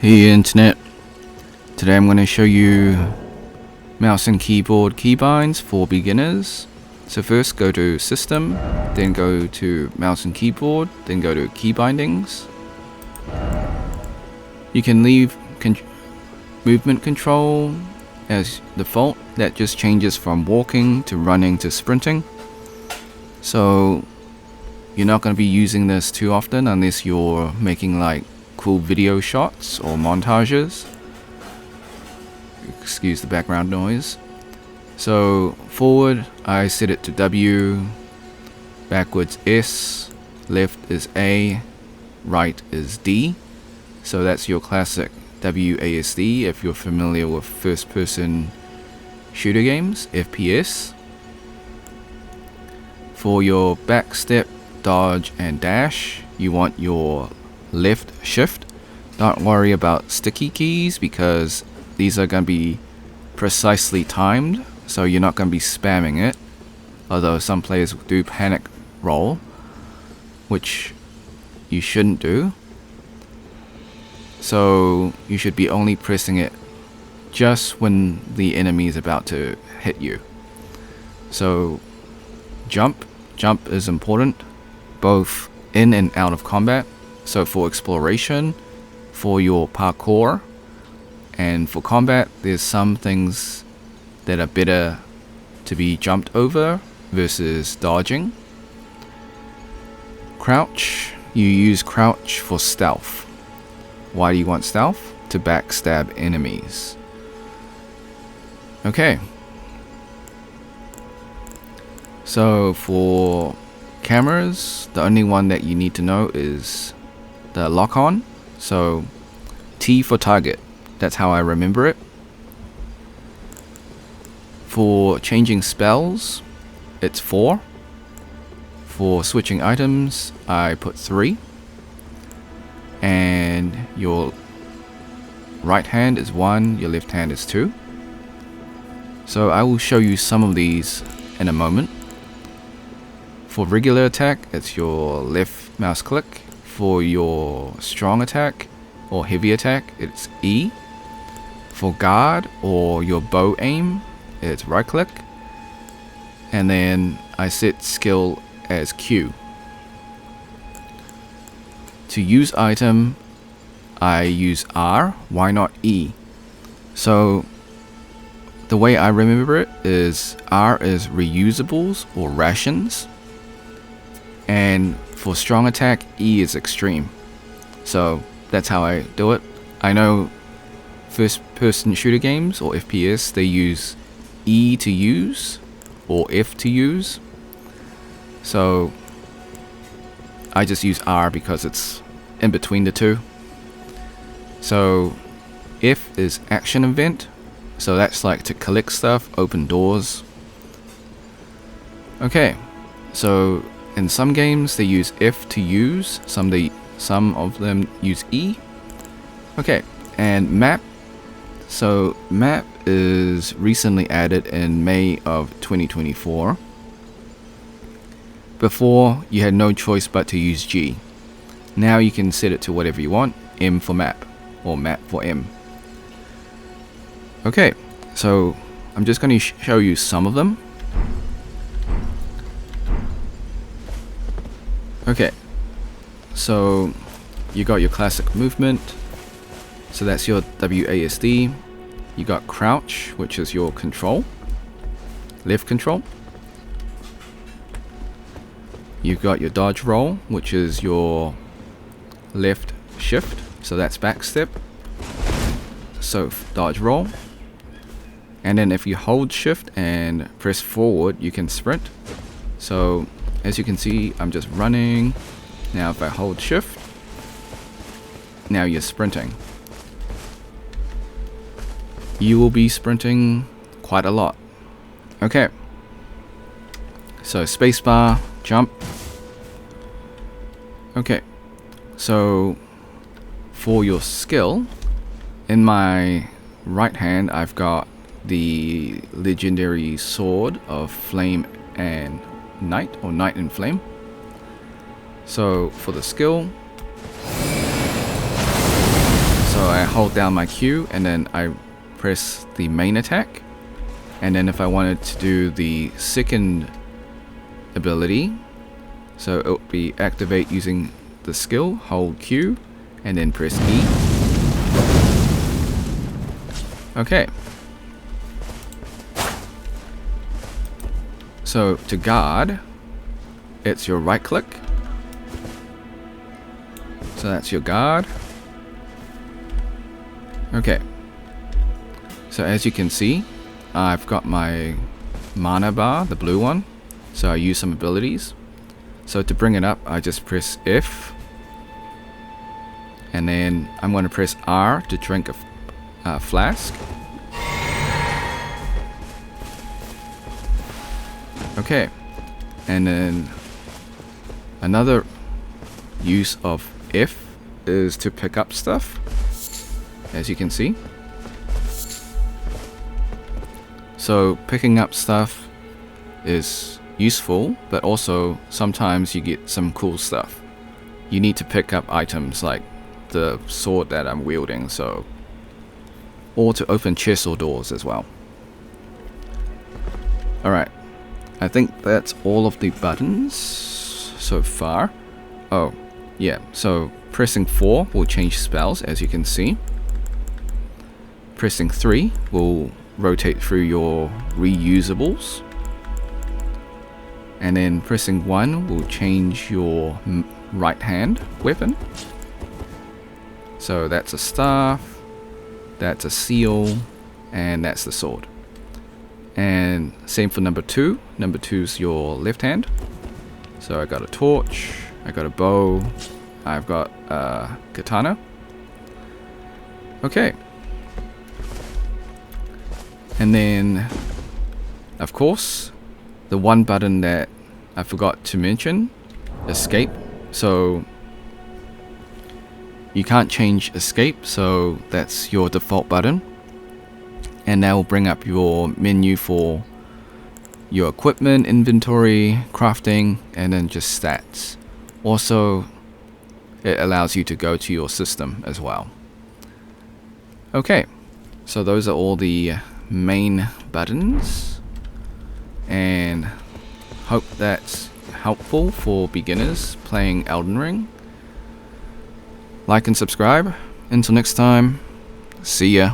Hey Internet, today I'm going to show you mouse and keyboard keybinds for beginners. So first go to System, then go to Mouse and Keyboard, then go to Key Bindings. You can leave movement control as default. That just changes from walking to running to sprinting. So you're not going to be using this too often unless you're making like cool video shots or montages. Excuse the background noise. So forward I set it to W, backwards S, left is A, right is D. So that's your classic WASD if you're familiar with first person shooter games, FPS. For your back step, dodge and dash, you want your left shift. Don't worry about sticky keys because these are going to be precisely timed, so you're not going to be spamming it, although some players do panic roll, which you shouldn't do. So you should be only pressing it just when the enemy is about to hit you. So jump is important both in and out of combat. So for exploration, for your parkour, and for combat, there's some things that are better to be jumped over versus dodging. Crouch, you use crouch for stealth. Why do you want stealth? To backstab enemies. Okay. So for cameras, the only one that you need to know is the lock on. So T for target, that's how I remember it. For changing spells, it's 4. For switching items, I put 3. And your right hand is 1, your left hand is 2. So I will show you some of these in a moment. For regular attack, it's your left mouse click. For your strong attack or heavy attack, it's E. For guard or your bow aim, it's right click. And then I set skill as Q. To use item, I use R. Why not E? So the way I remember it is R is reusables or rations. And for strong attack, E is extreme. So that's how I do it. I know first person shooter games or FPS, they use E to use or F to use. So I just use R because it's in between the two. So F is action event. So that's like to collect stuff, open doors. Okay, so in some games they use F to use, some of them use E. Okay, and map. So map is recently added in May of 2024. Before you had no choice but to use G. Now you can set it to whatever you want, M for map or map for M. Okay, so I'm just going to show you some of them. Okay, so you got your classic movement, so that's your WASD. You got crouch, which is your control, left control. You've got your dodge roll, which is your left shift, so that's back step. So dodge roll. And then if you hold shift and press forward, you can sprint. So as you can see, I'm just running. Now if I hold shift, now you're sprinting. You will be sprinting quite a lot. Okay. So spacebar, jump. Okay. So for your skill, in my right hand I've got the legendary sword of flame and night, or night and flame. So for the skill, so So I hold down my Q and then I press the main attack. And then if I wanted to do the second ability, so it will be activate using the skill, hold Q, and then press E. Okay. So to guard, it's your right click. So that's your guard. Okay. So as you can see, I've got my mana bar, the blue one. So I use some abilities. So to bring it up, I just press F. And then I'm going to press R to drink a flask. Okay. And then another use of F is to pick up stuff, as you can see. So picking up stuff is useful, but also sometimes you get some cool stuff. You need to pick up items like the sword that I'm wielding, so, or to open chests or doors as well. Alright, I think that's all of the buttons so far. Oh, yeah, so pressing 4 will change spells, as you can see. Pressing 3 will rotate through your reusables. And then pressing 1 will change your right hand weapon. So that's a staff, that's a seal, and that's the sword. And same for number 2. Number 2 is your left hand. So I got a torch, I got a bow, I've got a katana. Okay. And then, of course, the one button that I forgot to mention, escape. So you can't change escape, so that's your default button. And that will bring up your menu for your equipment, inventory, crafting, and then just stats. Also, it allows you to go to your system as well. Okay, so those are all the main buttons, and hope that's helpful for beginners playing Elden Ring. Like and subscribe. Until next time, see ya.